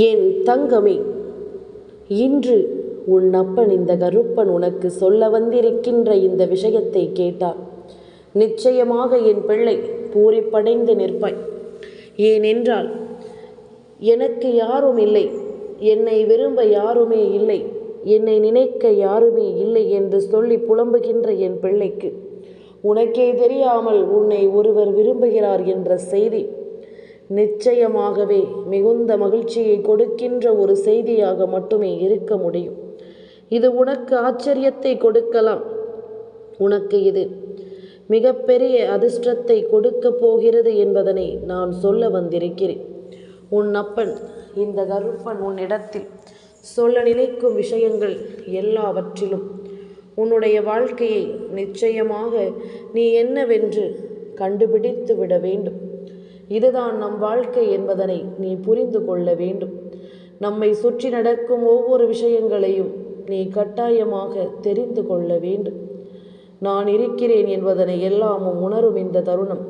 என் தங்கமே, இன்று உன் அப்பன் இந்த கருப்பன் உனக்கு சொல்ல வந்திருக்கின்ற இந்த விஷயத்தை கேட்டால் நிச்சயமாக என் பிள்ளை பூரிப்படைந்து நிற்பாய். ஏனென்றால் எனக்கு யாரும் இல்லை, என்னை விரும்ப யாருமே இல்லை, என்னை நினைக்க யாருமே இல்லை என்று சொல்லி புலம்புகின்ற என் பிள்ளைக்கு உனக்கே தெரியாமல் உன்னை ஒருவர் விரும்புகிறார் என்ற செய்தி நிச்சயமாகவே மிகுந்த மகிழ்ச்சியை கொடுக்கின்ற ஒரு செய்தியாக மட்டுமே இருக்க முடியும். இது உனக்கு ஆச்சரியத்தை கொடுக்கலாம், உனக்கு இது மிகப்பெரிய அதிர்ஷ்டத்தை கொடுக்க போகிறது என்பதனை நான் சொல்ல வந்திருக்கிறேன். உன் அப்பன் இந்த கருப்பன் உன்னிடத்தில் சொல்ல நினைக்கும் விஷயங்கள் எல்லாவற்றிலும் உன்னுடைய வாழ்க்கையை நிச்சயமாக நீ என்னவென்று கண்டுபிடித்து விட வேண்டும். இதுதான் நம் வாழ்க்கை என்பதனை நீ புரிந்து கொள்ள வேண்டும். நம்மை சுற்றி நடக்கும் ஒவ்வொரு விஷயங்களையும் நீ கட்டாயமாக தெரிந்து கொள்ள வேண்டும். நான் இருக்கிறேன் என்பதனை எல்லாமும் உணரும் இந்த தருணம்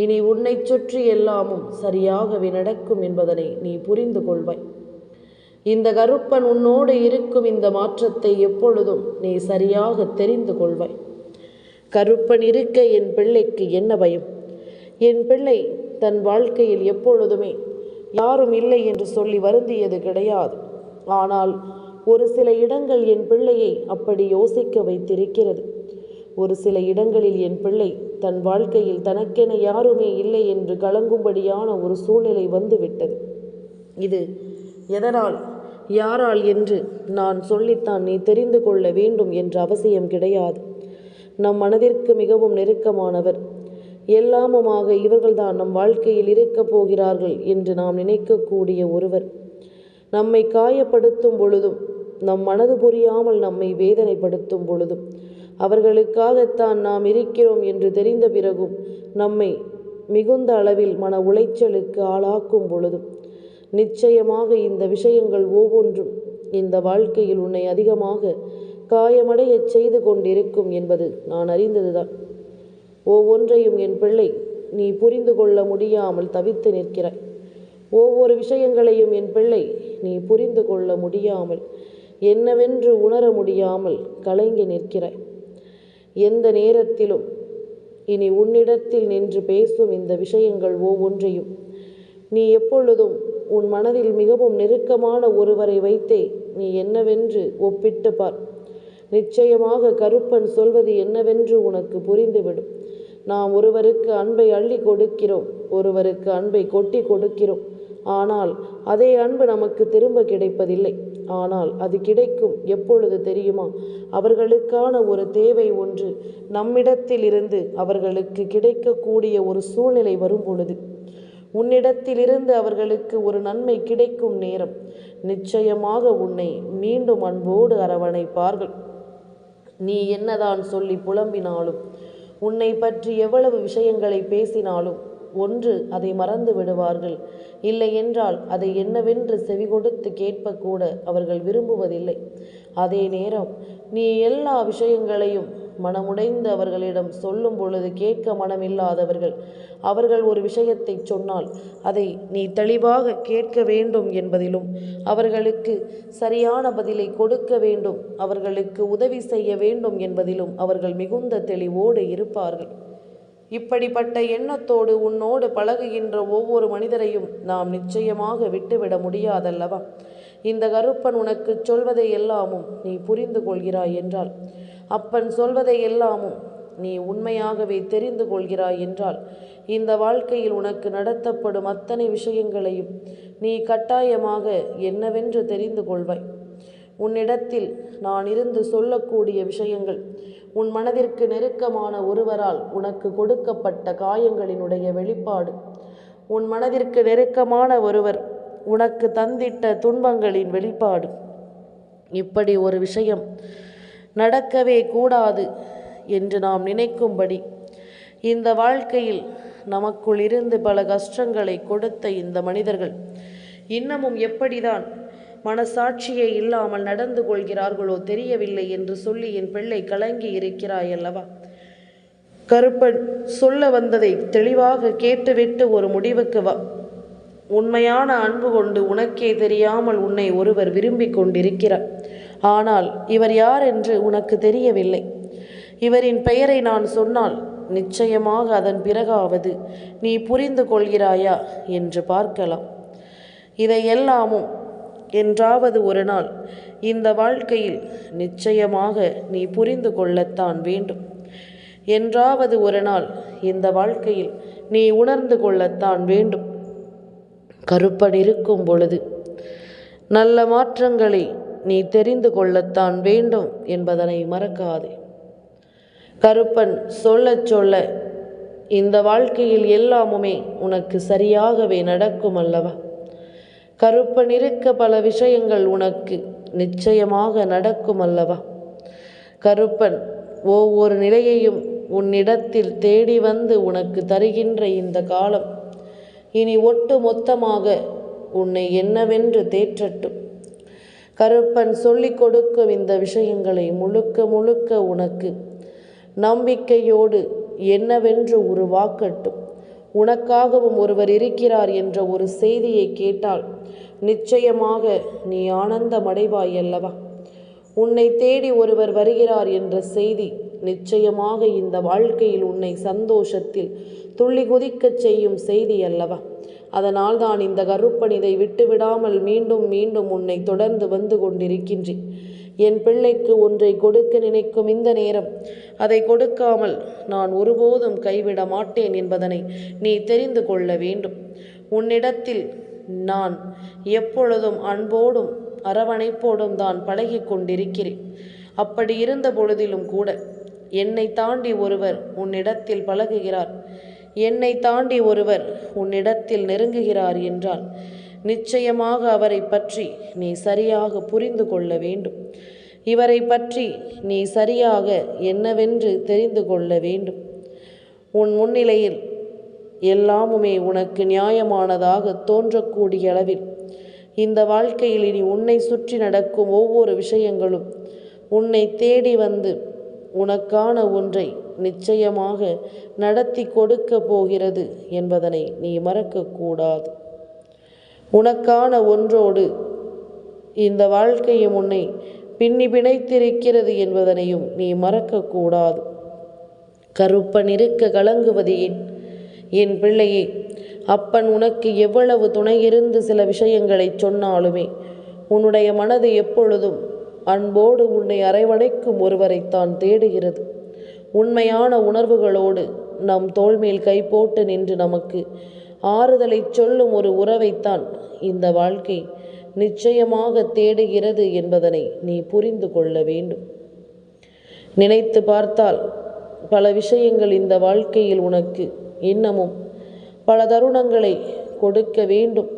இனி உன்னை சுற்றி எல்லாமும் சரியாகவே நடக்கும் என்பதனை நீ புரிந்து கொள்வாய். இந்த கருப்பன் உன்னோடு இருக்கும் இந்த மாற்றத்தை எப்பொழுதும் நீ சரியாக தெரிந்து கொள்வாய். கருப்பன் இருக்க என் பிள்ளைக்கு என்ன பயம்? என் பிள்ளை தன் வாழ்க்கையில் எப்பொழுதுமே யாரும் இல்லை என்று சொல்லி வருந்தியது கிடையாது. ஆனால் ஒரு சில இடங்கள் என் பிள்ளையை அப்படி யோசிக்க வைத்திருக்கிறது. ஒரு சில இடங்களில் என் பிள்ளை தன் வாழ்க்கையில் தனக்கென யாருமே இல்லை என்று கலங்கும்படியான ஒரு சூழ்நிலை வந்துவிட்டது. இது எதனால், யாரால் என்று நான் சொல்லித்தான் நீ தெரிந்து கொள்ள வேண்டும் என்ற அவசியம் கிடையாது. நம் மனதிற்கு மிகவும் நெருக்கமானவர், எல்லாமுமாக இவர்கள்தான் நம் வாழ்க்கையில் இருக்கப் போகிறார்கள் என்று நாம் நினைக்கக்கூடிய ஒருவர் நம்மை காயப்படுத்தும் பொழுதும், நம் மனது புரியாமல் நம்மை வேதனைப்படுத்தும் பொழுதும், அவர்களுக்காகத்தான் நாம் இருக்கிறோம் என்று தெரிந்த பிறகும் நம்மை மிகுந்த அளவில் மன உளைச்சலுக்கு ஆளாக்கும் பொழுதும் நிச்சயமாக இந்த விஷயங்கள் ஒவ்வொன்றும் இந்த வாழ்க்கையில் உன்னை அதிகமாக காயமடைய செய்து கொண்டிருக்கும் என்பது நான் அறிந்ததுதான். ஒவ்வொன்றையும் என் பிள்ளை நீ புரிந்து கொள்ள முடியாமல் தவித்து நிற்கிறாய். ஒவ்வொரு விஷயங்களையும் என் பிள்ளை நீ புரிந்து கொள்ள முடியாமல், என்னவென்று உணர முடியாமல் கலங்கி நிற்கிறாய். எந்த நேரத்திலும் இனி உன்னிடத்தில் நின்று பேசும் இந்த விஷயங்கள் ஒவ்வொன்றையும் நீ எப்பொழுதும் உன் மனதில் மிகவும் நெருக்கமான ஒருவரை வைத்தே நீ என்னவென்று ஒப்பிட்டு பார். நிச்சயமாக கருப்பன் சொல்வது என்னவென்று உனக்கு புரிந்துவிடும். நாம் ஒருவருக்கு அன்பை அள்ளி கொடுக்கிறோம், ஒருவருக்கு அன்பை கொட்டி கொடுக்கிறோம். ஆனால் அதே அன்பு நமக்கு திரும்ப கிடைப்பதில்லை. ஆனால் அது கிடைக்கும் எப்பொழுது தெரியுமா? அவர்களுக்கான ஒரு தேவை ஒன்று நம்மிடத்தில் இருந்து அவர்களுக்கு கிடைக்கக்கூடிய ஒரு சூழ்நிலை வரும் பொழுது, உன்னிடத்திலிருந்து அவர்களுக்கு ஒரு நன்மை கிடைக்கும் நேரம் நிச்சயமாக உன்னை மீண்டும் அன்போடு அரவணைப்பார்கள். நீ என்னதான் சொல்லி புலம்பினாலும், உன்னை பற்றி எவ்வளவு விஷயங்களை பேசினாலும் ஒன்று அதை மறந்து விடுவார்கள். இல்லை என்றால் அதை என்னவென்று செவி கொடுத்து கேட்பக்கூட அவர்கள் விரும்புவதில்லை. அதே நேரம் நீ எல்லா விஷயங்களையும் மனமுடைந்து அவர்களிடம் சொல்லும் பொழுது கேட்க மனமில்லாதவர்கள், அவர்கள் ஒரு விஷயத்தை சொன்னால் அதை நீ தெளிவாக கேட்க வேண்டும் என்பதிலும், அவர்களுக்கு சரியான பதிலை கொடுக்க வேண்டும், அவர்களுக்கு உதவி செய்ய வேண்டும் என்பதிலும் அவர்கள் மிகுந்த தெளிவோடு இருப்பார்கள். இப்படிப்பட்ட எண்ணத்தோடு உன்னோடு பழகுகின்ற ஒவ்வொரு மனிதரையும் நாம் நிச்சயமாக விட்டுவிட முடியாதல்லவா? இந்த கருப்பன் உனக்கு சொல்வதை எல்லாமும் நீ புரிந்து கொள்கிறாய் என்றால், அப்பன் சொல்வதை எல்லாமும் நீ உண்மையாகவே தெரிந்து கொள்கிறாய் என்றால், இந்த வாழ்க்கையில் உனக்கு நடத்தப்படும் அத்தனை விஷயங்களையும் நீ கட்டாயமாக என்னவென்று தெரிந்து கொள்வாய். உன்னிடத்தில் நான் இருந்து சொல்லக்கூடிய விஷயங்கள் உன் மனதிற்கு நெருக்கமான ஒருவரால் உனக்கு கொடுக்கப்பட்ட காயங்களினுடைய வெளிப்பாடு, உன் மனதிற்கு நெருக்கமான ஒருவர் உனக்கு தந்திட்ட துன்பங்களின் வெளிப்பாடு. இப்படி ஒரு விஷயம் நடக்கவே கூடாது என்று நாம் நினைக்கும்படி இந்த வாழ்க்கையில் நமக்குள் இருந்து பல கஷ்டங்களை கொடுத்த இந்த மனிதர்கள் இன்னமும் எப்படிதான் மனசாட்சியே இல்லாமல் நடந்து கொள்கிறார்களோ தெரியவில்லை என்று சொல்லி என் பிள்ளை கலங்கி இருக்கிறாய் அல்லவா? கருப்பன் சொல்ல வந்ததை தெளிவாக கேட்டுவிட்டு ஒரு முடிவுக்கு வா. உண்மையான அன்பு கொண்டு உனக்கே தெரியாமல் உன்னை ஒருவர் விரும்பிக் கொண்டிருக்கிறார். ஆனால் இவர் யார் என்று உனக்கு தெரியவில்லை. இவரின் பெயரை நான் சொன்னால் நிச்சயமாக அதன் பிறகாவது நீ புரிந்து கொள்கிறாயா என்று பார்க்கலாம். இதையெல்லாமும் என்றாவது ஒரு நாள் இந்த வாழ்க்கையில் நிச்சயமாக நீ புரிந்து கொள்ளத்தான் வேண்டும். என்றாவது ஒரு நாள் இந்த வாழ்க்கையில் நீ உணர்ந்து கொள்ளத்தான் வேண்டும். கருப்பன் இருக்கும் பொழுது நல்ல மாற்றங்களை நீ தெரிந்து கொள்ளத்தான் வேண்டும் என்பதனை மறக்காதே. கருப்பன் சொல்ல சொல்ல இந்த வாழ்க்கையில் எல்லாமுமே உனக்கு சரியாகவே நடக்கும் அல்லவா? கருப்பன் இருக்க பல விஷயங்கள் உனக்கு நிச்சயமாக நடக்கும் அல்லவா? கருப்பன் ஒவ்வொரு நிலையையும் உன்னிடத்தில் தேடி வந்து உனக்கு தருகின்ற இந்த காலம் இனி ஒட்டு மொத்தமாக உன்னை என்னவென்று தேற்றட்டும். கருப்பன் சொல்லிக் கொடுக்கும் இந்த விஷயங்களை முழுக்க முழுக்க உனக்கு நம்பிக்கையோடு என்னவென்று உருவாக்கட்டும். உனக்காகவும் ஒருவர் இருக்கிறார் என்ற ஒரு செய்தியை கேட்டால் நிச்சயமாக நீ ஆனந்தமடைவாய் அல்லவா? உன்னை தேடி ஒருவர் வருகிறார் என்ற செய்தி நிச்சயமாக இந்த வாழ்க்கையில் உன்னை சந்தோஷத்தில் துள்ளி குதிக்கச் செய்யும் செய்தி அல்லவா? அதனால் தான் இந்த கருப்பன் இதை விட்டுவிடாமல் மீண்டும் மீண்டும் உன்னை தொடர்ந்து வந்து கொண்டிருக்கின்றேன். என் பிள்ளைக்கு ஒன்றை கொடுக்க நினைக்கும் இந்த நேரம் அதை கொடுக்காமல் நான் ஒருபோதும் கைவிட மாட்டேன் என்பதனை நீ தெரிந்து கொள்ள வேண்டும். உன்னிடத்தில் நான் எப்பொழுதும் அன்போடும் அரவணைப்போடும் தான் பழகி கொண்டிருக்கிறேன். அப்படி இருந்த பொழுதிலும் கூட என்னை தாண்டி ஒருவர் உன்னிடத்தில் பழகுகிறார், என்னை தாண்டி ஒருவர் உன்னிடத்தில் நெருங்குகிறார் என்றால் நிச்சயமாக அவரை பற்றி நீ சரியாக புரிந்து கொள்ள வேண்டும். இவரை பற்றி நீ சரியாக என்னவென்று தெரிந்து கொள்ள வேண்டும். உன் முன்னிலையில் எல்லாமுமே உனக்கு நியாயமானதாக தோன்றக்கூடிய அளவில் இந்த வாழ்க்கையில் இனி உன்னை சுற்றி நடக்கும் ஒவ்வொரு விஷயங்களும் உன்னை தேடி வந்து உனக்கான ஒன்றை நிச்சயமாக நடத்தி கொடுக்க போகிறது என்பதனை நீ மறக்கக்கூடாது. உனக்கான ஒன்றோடு இந்த வாழ்க்கையும் உன்னை பின்னி பிணைத்திருக்கிறது என்பதனையும் நீ மறக்கக்கூடாது. கருப்பன் இருக்க கலங்குவது ஏன்? என் பிள்ளையே, அப்பன் உனக்கு எவ்வளவு துணையிருந்து சில விஷயங்களை சொன்னாலுமே உன்னுடைய மனது எப்பொழுதும் அன்போடு உன்னை அரவணைக்கும் ஒருவரைத்தான் தேடுகிறது. உண்மையான உணர்வுகளோடு நம் தோள்மேல் கை போட்டு நின்று நமக்கு ஆறுதலை சொல்லும் ஒரு உறவைத்தான் இந்த வாழ்க்கை நிச்சயமாக தேடுகிறது என்பதனை நீ புரிந்து கொள்ள வேண்டும். நினைத்து பார்த்தால் பல விஷயங்கள் இந்த வாழ்க்கையில் உனக்கு இன்னமும் பல தருணங்களை கொடுக்க வேண்டும்,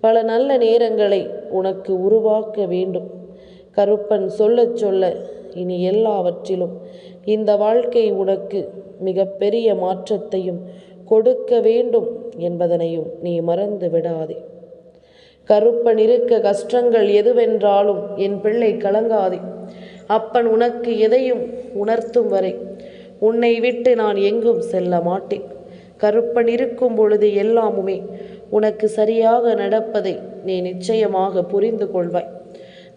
பல நல்ல நேரங்களை உனக்கு உருவாக்க வேண்டும். கருப்பன் சொல்ல சொல்ல இனி எல்லாவற்றிலும் இந்த வாழ்க்கை உனக்கு மிகப்பெரிய மாற்றத்தையும் கொடுக்க வேண்டும் என்பதனையும் நீ மறந்து விடாதே. கருப்பன் இருக்க கஷ்டங்கள் எதுவென்றாலும் என் பிள்ளை கலங்காதே. அப்பன் உனக்கு எதையும் உணர்த்தும் வரை உன்னை விட்டு நான் எங்கும் செல்ல மாட்டேன். கருப்பன் இருக்கும் பொழுது எல்லாமுமே உனக்கு சரியாக நடப்பதை நீ நிச்சயமாக புரிந்து கொள்வாய்.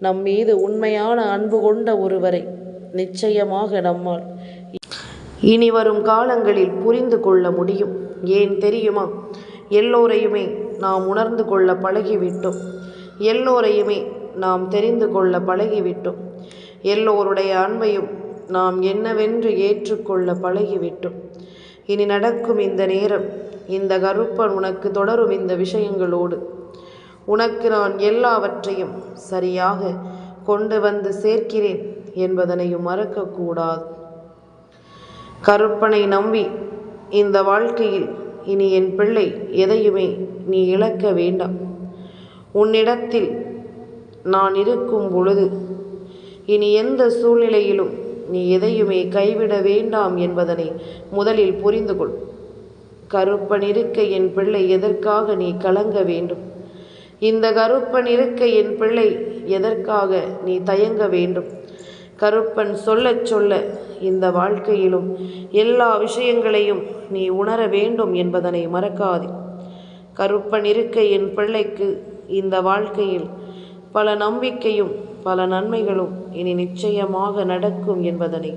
நம் மீது உண்மையான அன்பு கொண்ட ஒருவரை நிச்சயமாக நம்மால் இனி வரும் காலங்களில் புரிந்து கொள்ள முடியும். ஏன் தெரியுமா? எல்லோரையுமே நாம் உணர்ந்து கொள்ள பழகிவிட்டோம். எல்லோரையுமே நாம் தெரிந்து கொள்ள பழகிவிட்டோம். எல்லோருடைய அன்பையும் நாம் என்னவென்று ஏற்றுக்கொள்ள பழகிவிட்டோம். இனி நடக்கும் இந்த நேரம் இந்த கருப்பன் உனக்கு தொடரும் இந்த விஷயங்களோடு உனக்கு நான் எல்லாவற்றையும் சரியாக கொண்டு வந்து சேர்க்கிறேன் என்பதனையும் மறக்கக்கூடாது. கருப்பனை நம்பி இந்த வாழ்க்கையில் இனி என் பிள்ளை எதையுமே நீ இழக்க வேண்டாம். உன்னிடத்தில் நான் இருக்கும் பொழுது இனி எந்த சூழ்நிலையிலும் நீ எதையுமே கைவிட வேண்டாம் என்பதனை முதலில் புரிந்து கொள். கருப்பன் இருக்க என் பிள்ளை எதற்காக நீ கலங்க வேண்டும்? இந்த கருப்பன் இருக்க என் பிள்ளை எதற்காக நீ தயங்க வேண்டும்? கருப்பன் சொல்ல சொல்ல இந்த வாழ்க்கையிலும் எல்லா விஷயங்களையும் நீ உணர வேண்டும் என்பதனை மறக்காதே. கருப்பன் இருக்க என் பிள்ளைக்கு இந்த வாழ்க்கையில் பல நம்பிக்கையும் பல நன்மைகளும் இனி நிச்சயமாக நடக்கும் என்பதனை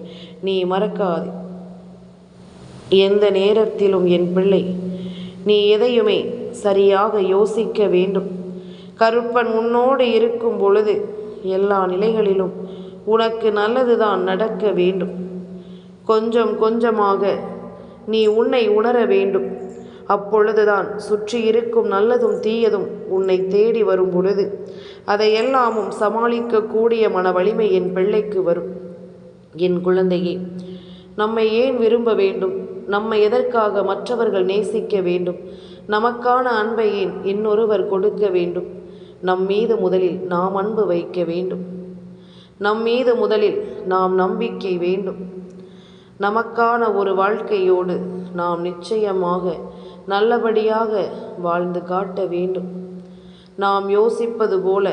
நீ மறக்காதே. எந்த நேரத்திலும் என் பிள்ளை நீ எதையுமே சரியாக யோசிக்க வேண்டும். கருப்பன் உன்னோடு இருக்கும் பொழுது எல்லா நிலைகளிலும் உனக்கு நல்லதுதான் நடக்க வேண்டும். கொஞ்சம் கொஞ்சமாக நீ உன்னை உணர வேண்டும். அப்பொழுதுதான் சுற்றி இருக்கும் நல்லதும் தீயதும் உன்னை தேடி வரும் பொழுது அதையெல்லாமும் சமாளிக்கக்கூடிய மன வலிமை என் பிள்ளைக்கு வரும். என் குழந்தையே, நம்மை ஏன் விரும்ப வேண்டும்? நம்மை எதற்காக மற்றவர்கள் நேசிக்க வேண்டும்? நமக்கான அன்பை ஏன் இன்னொருவர் கொடுக்க வேண்டும்? நம் மீது முதலில் நாம் அன்பு வைக்க வேண்டும். நம் மீது முதலில் நாம் நம்பிக்கை வேண்டும். நமக்கான ஒரு வாழ்க்கையோடு நாம் நிச்சயமாக நல்லபடியாக வாழ்ந்து காட்ட வேண்டும். நாம் யோசிப்பது போல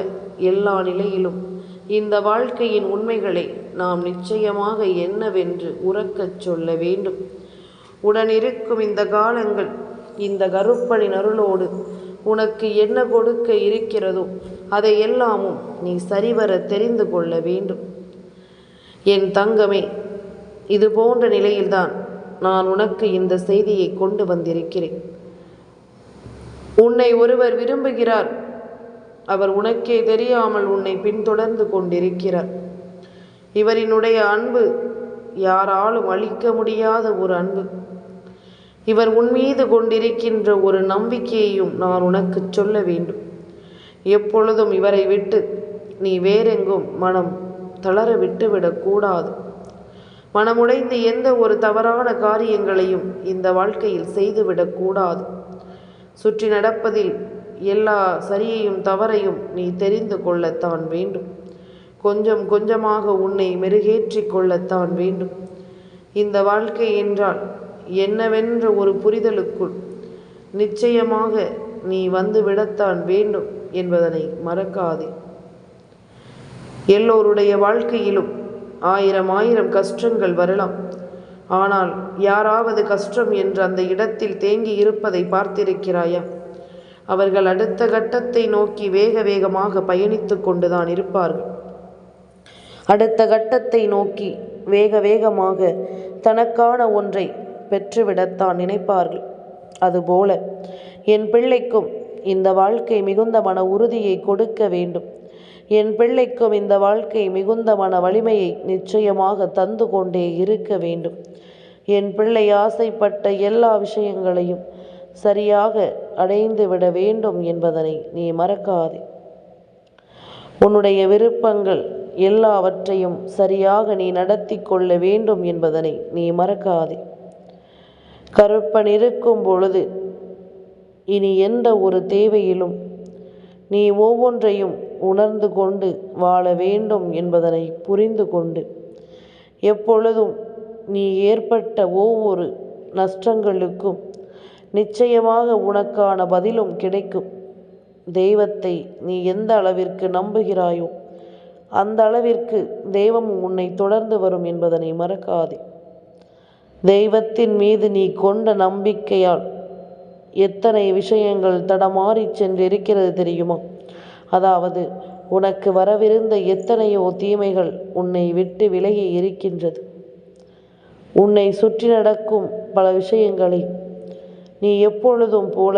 எல்லா நிலையிலும் இந்த வாழ்க்கையின் உண்மைகளை நாம் நிச்சயமாக என்னவென்று உறக்கச் சொல்ல வேண்டும். உடனிருக்கும் இந்த காலங்கள் இந்த கருப்பனின் அருளோடு உனக்கு என்ன கொடுக்க இருக்கிறதோ அதை எல்லாமும் நீ சரிவர தெரிந்து கொள்ள வேண்டும். என் தங்கமே, இது போன்ற நிலையில்தான் நான் உனக்கு இந்த செய்தியை கொண்டு வந்திருக்கிறேன். உன்னை ஒருவர் விரும்புகிறார். அவர் உனக்கே தெரியாமல் உன்னை பின்தொடர்ந்து கொண்டிருக்கிறார். இவரினுடைய அன்பு யாராலும் அளிக்க முடியாத ஒரு அன்பு. இவர் உன்மீது கொண்டிருக்கின்ற ஒரு நம்பிக்கையையும் நான் உனக்கு சொல்ல வேண்டும். எப்பொழுதும் இவரை விட்டு நீ வேறெங்கும் மனம் தளர விட்டுவிடக்கூடாது. மனமுடைந்து எந்த ஒரு தவறான காரியங்களையும் இந்த வாழ்க்கையில் செய்துவிடக்கூடாது. சுற்றி நடப்பதில் எல்லா சரியையும் தவறையும் நீ தெரிந்து கொள்ளத்தான் வேண்டும். கொஞ்சம் கொஞ்சமாக உன்னை மெருகேற்றி கொள்ளத்தான் வேண்டும். இந்த வாழ்க்கை என்றால் என்னவென்ற ஒரு புரிதலுக்குள் நிச்சயமாக நீ வந்து விடத்தான் வேண்டும் என்பதனை மறக்காதே. எல்லோருடைய வாழ்க்கையிலும் ஆயிரம் கஷ்டங்கள் வரலாம். ஆனால் யாராவது கஷ்டம் என்று அந்த இடத்தில் தேங்கி இருப்பதை பார்த்திருக்கிறாயா? அவர்கள் அடுத்த கட்டத்தை நோக்கி வேகமாக பயணித்து கொண்டுதான் இருப்பார்கள். அடுத்த கட்டத்தை நோக்கி வேகமாக தனக்கான ஒன்றை பெற்றுவிடத்தான் நினைப்பார்கள். அதுபோல என் பிள்ளைக்கும் இந்த வாழ்க்கை மிகுந்த மன உறுதியை கொடுக்க வேண்டும். என் பிள்ளைக்கும் இந்த வாழ்க்கை மிகுந்த மன வலிமையை நிச்சயமாக தந்து கொண்டே இருக்க வேண்டும். என் பிள்ளை ஆசைப்பட்ட எல்லா விஷயங்களையும் சரியாக அடைந்து விட வேண்டும் என்பதனை நீ மறக்காதே. உன்னுடைய விருப்பங்கள் எல்லாவற்றையும் சரியாக நீ நடத்தி கொள்ள வேண்டும் என்பதனை நீ மறக்காதே. கருப்பன் இருக்கும் பொழுது இனி எந்த ஒரு தேவையிலும் நீ ஒவ்வொன்றையும் உணர்ந்து கொண்டு வாழ வேண்டும் என்பதனை புரிந்து கொண்டு எப்பொழுதும் நீ ஏற்பட்ட ஒவ்வொரு நஷ்டங்களுக்கும் நிச்சயமாக உனக்கான பதிலும் கிடைக்கும். தெய்வத்தை நீ எந்த அளவிற்கு நம்புகிறாயோ அந்த அளவிற்கு தெய்வம் உன்னை தொடர்ந்து வரும் என்பதனை மறக்காதே. தெய்வத்தின் மீது நீ கொண்ட நம்பிக்கையால் எத்தனை விஷயங்கள் தடமாறி சென்றிருக்கிறது தெரியுமா? அதாவது உனக்கு வரவிருந்த எத்தனையோ தீமைகள் உன்னை விட்டு விலகி இருக்கின்றது. உன்னை சுற்றி நடக்கும் பல விஷயங்களை நீ எப்பொழுதும் போல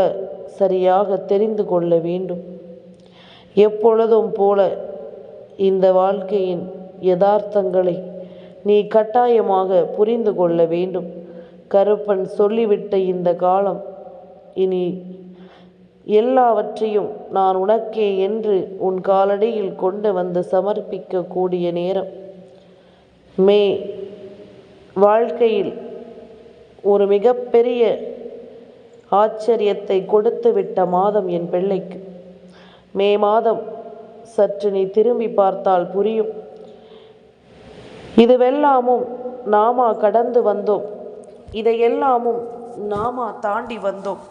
சரியாக தெரிந்து கொள்ள வேண்டும். எப்பொழுதும் போல இந்த வாழ்க்கையின் யதார்த்தங்களை நீ கட்டாயமாக புரிந்து கொள்ள வேண்டும். கருப்பன் சொல்லிவிட்ட இந்த காலம் இனி எல்லாவற்றையும் நான் உனக்கே என்று உன் காலடியில் கொண்டு வந்து சமர்ப்பிக்கக்கூடிய நேரம். வாழ்க்கையில் ஒரு மிகப்பெரிய ஆச்சரியத்தை கொடுத்து விட்ட மாதம் என் பிள்ளைக்கு. மே மாதம் சற்று நீ திரும்பி பார்த்தால் புரியும். இதுவெல்லாமும் நாமா கடந்து வந்தோம். இதையெல்லாமும் நாமா தாண்டி வந்தோம்.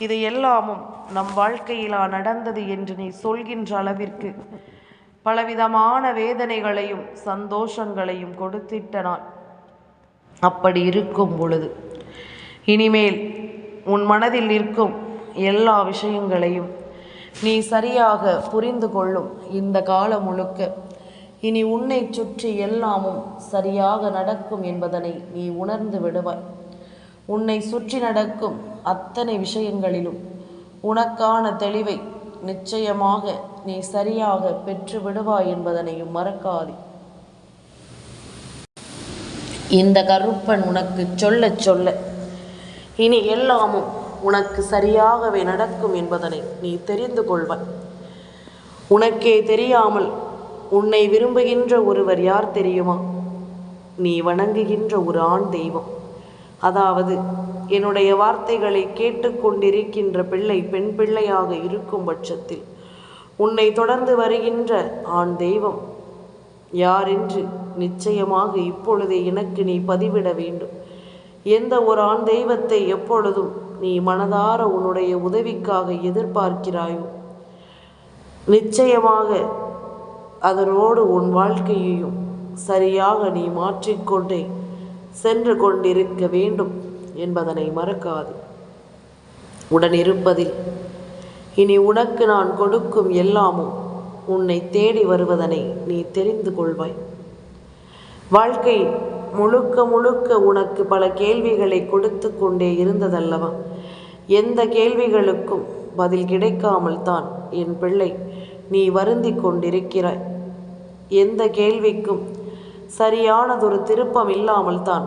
இது எல்லாமும் நம் வாழ்க்கையிலா நடந்தது என்று நீ சொல்கின்ற அளவிற்கு பலவிதமான வேதனைகளையும் சந்தோஷங்களையும் கொடுத்திட்ட நாள். அப்படி இருக்கும் பொழுது இனிமேல் உன் மனதில் நிற்கும் எல்லா விஷயங்களையும் நீ சரியாக புரிந்து கொள்ளும் இந்த காலம் முழுக்க இனி உன்னை சுற்றி எல்லாமும் சரியாக நடக்கும் என்பதனை நீ உணர்ந்து விடுவாய். உன்னை சுற்றி நடக்கும் அத்தனை விஷயங்களிலும் உனக்கான தெளிவை நிச்சயமாக நீ சரியாக பெற்று விடுவாய் என்பதனையும் மறக்காதே. இந்த கருப்பன் உனக்கு சொல்ல சொல்ல இனி எல்லாமும் உனக்கு சரியாகவே நடக்கும் என்பதனை நீ தெரிந்து கொள்வாய். உனக்கே தெரியாமல் உன்னை விரும்புகின்ற ஒருவர் யார் தெரியுமா? நீ வணங்குகின்ற ஒரு ஆண் தெய்வம். அதாவது என்னுடைய வார்த்தைகளை கேட்டுக்கொண்டிருக்கின்ற பிள்ளை பெண் பிள்ளையாக இருக்கும் பட்சத்தில் உன்னை தொடர்ந்து வருகின்ற ஆண் தெய்வம் யார் என்று நிச்சயமாக இப்பொழுதே எனக்கு நீ பதிவிட வேண்டும். எந்த ஒரு ஆண் தெய்வத்தை எப்பொழுதும் நீ மனதார உன்னுடைய உதவிக்காக எதிர்பார்க்கிறாயோ நிச்சயமாக அதனோடு உன் வாழ்க்கையையும் சரியாக நீ மாற்றிக்கொண்டே சென்று கொண்டிருக்க வேண்டும் என்பதனை மறக்காது. உடன் இருப்பதில் இனி உனக்கு நான் கொடுக்கும் எல்லாமும் உன்னை தேடி வருவதனை நீ தெரிந்து கொள்வாய். வாழ்க்கை முழுக்க முழுக்க உனக்கு பல கேள்விகளை கொடுத்து கொண்டே இருந்ததல்லவா? எந்த கேள்விகளுக்கும் பதில் கிடைக்காமல் தான் என் பிள்ளை நீ வருந்தி கொண்டிருக்கிறாய். எந்த கேள்விக்கும் சரியானதொரு திருப்பம் இல்லாமல் தான்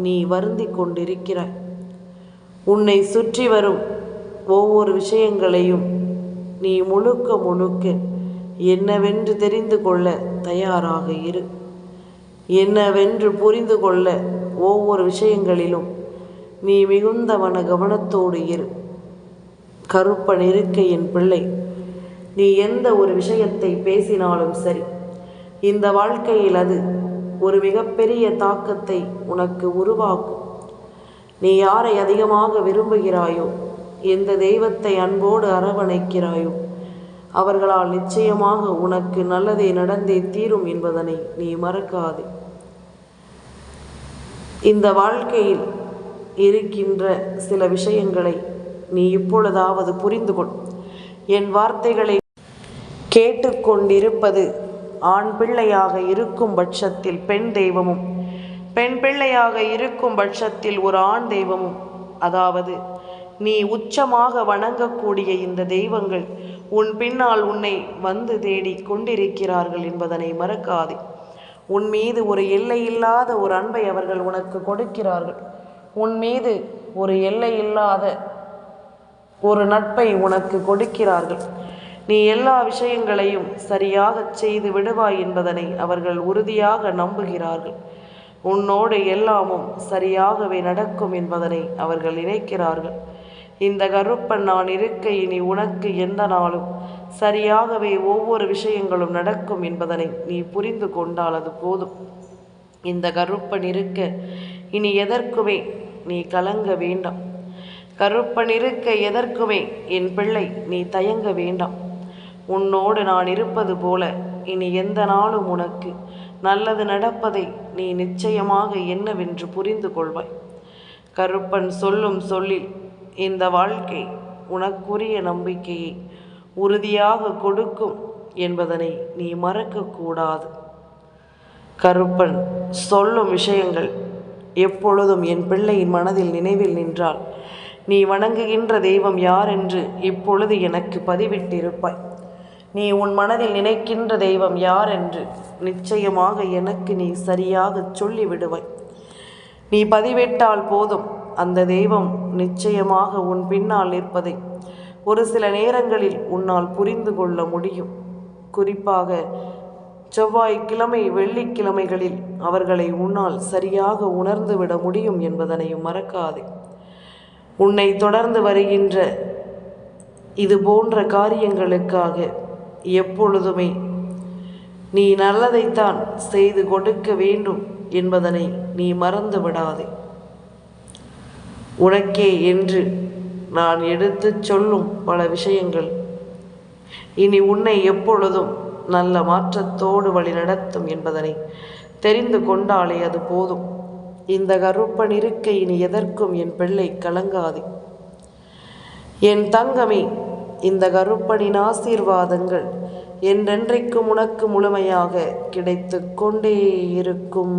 நீ வருந்தி கொண்டிருக்கிறாய். உன்னை சுற்றி வரும் ஒவ்வொரு விஷயங்களையும் நீ முழுக்க முழுக்க என்னவென்று தெரிந்து கொள்ள தயாராக இரு. என்னவென்று புரிந்து கொள்ள ஒவ்வொரு விஷயங்களிலும் நீ மிகுந்த கவனத்தோடு இரு. கருப்பன் இருக்க என் பிள்ளை, நீ எந்த ஒரு விஷயத்தை பேசினாலும் சரி, இந்த வாழ்க்கையில் அது ஒரு மிகப்பெரிய தாக்கத்தை உனக்கு உருவாக்கும். நீ யாரை அதிகமாக விரும்புகிறாயோ, எந்த தெய்வத்தை அன்போடு அரவணைக்கிறாயோ, அவர்களால் நிச்சயமாக உனக்கு நல்லதே நடந்தே தீரும் என்பதனை நீ மறக்காதே. இந்த வாழ்க்கையில் இருக்கின்ற சில விஷயங்களை நீ இப்பொழுதாவது புரிந்து கொள். என் வார்த்தைகளை கேட்டுக்கொண்டிருப்பது ஆண் பிள்ளையாக இருக்கும் பட்சத்தில் பெண் தெய்வமும், பெண் பிள்ளையாக இருக்கும் பட்சத்தில் ஒரு ஆண் தெய்வமும், அதாவது நீ உச்சமாக வணங்கக்கூடிய இந்த தெய்வங்கள் உன் பின்னால் உன்னை வந்து தேடி கொண்டிருக்கிறார்கள் என்பதனை மறக்காதே. உன் மீது ஒரு எல்லையில்லாத ஒரு அன்பை அவர்கள் உனக்கு கொடுக்கிறார்கள். உன் மீது ஒரு எல்லையில்லாத ஒரு நட்பை உனக்கு கொடுக்கிறார்கள். நீ எல்லா விஷயங்களையும் சரியாக செய்து விடுவாய் என்பதனை அவர்கள் உறுதியாக நம்புகிறார்கள். உன்னோடு எல்லாமும் சரியாகவே நடக்கும் என்பதனை அவர்கள் நினைக்கிறார்கள். இந்த கருப்பன் நான் இருக்க இனி உனக்கு எந்த நாளும் சரியாகவே ஒவ்வொரு விஷயங்களும் நடக்கும் என்பதனை நீ புரிந்து கொண்டால் அது போதும். இந்த கருப்பன் இருக்க இனி எதற்குமே நீ கலங்க வேண்டாம். கருப்பன் இருக்க எதற்குமே என் பிள்ளை நீ தயங்க வேண்டாம். உன்னோடு நான் இருப்பது போல இனி எந்த நாளும் உனக்கு நல்லது நடப்பதை நீ நிச்சயமாக என்னவென்று புரிந்து கொள்வாய். கருப்பன் சொல்லும் சொல்லில் இந்த வாழ்க்கை உனக்குரிய நம்பிக்கையை உறுதியாக கொடுக்கும் என்பதனை நீ மறக்கக்கூடாது. கருப்பன் சொல்லும் விஷயங்கள் எப்பொழுதும் என் பிள்ளையின் மனதில் நினைவில் நின்றால் நீ வணங்குகின்ற தெய்வம் யார் என்று இப்பொழுது எனக்கு பதிவிட்டிருப்பாய். நீ உன் மனதில் நினைக்கின்ற தெய்வம் யார் என்று நிச்சயமாக எனக்கு நீ சரியாக சொல்லிவிடுவாய். நீ பதிவிட்டால் போதும், அந்த தெய்வம் நிச்சயமாக உன் பின்னால் நிற்பதை ஒரு சில நேரங்களில் உன்னால் புரிந்து கொள்ள முடியும். குறிப்பாக செவ்வாய்க்கிழமை வெள்ளிக்கிழமைகளில் அவர்களை உன்னால் சரியாக உணர்ந்துவிட முடியும் என்பதனையும் மறக்காதே. உன்னை தொடர்ந்து வருகின்ற இது போன்ற காரியங்களுக்காக எப்பொழுதுமே நீ நல்லதைத்தான் செய்து கொடுக்க வேண்டும் என்பதனை நீ மறந்து விடாதே. உனக்கே என்று நான் எடுத்துச் சொல்லும் பல விஷயங்கள் இனி உன்னை எப்பொழுதும் நல்ல மாற்றத்தோடு வழி நடத்தும் என்பதனை தெரிந்து கொண்டாலே அது போதும். இந்த கருப்பன் இருக்க இனி எதற்கும் என் பிள்ளை கலங்காதே. என் தங்கமே, இந்த கருப்பனின் ஆசீர்வாதங்கள் என்றென்றைக்கும் உனக்கு முழுமையாக கிடைத்து கொண்டே இருக்கும்.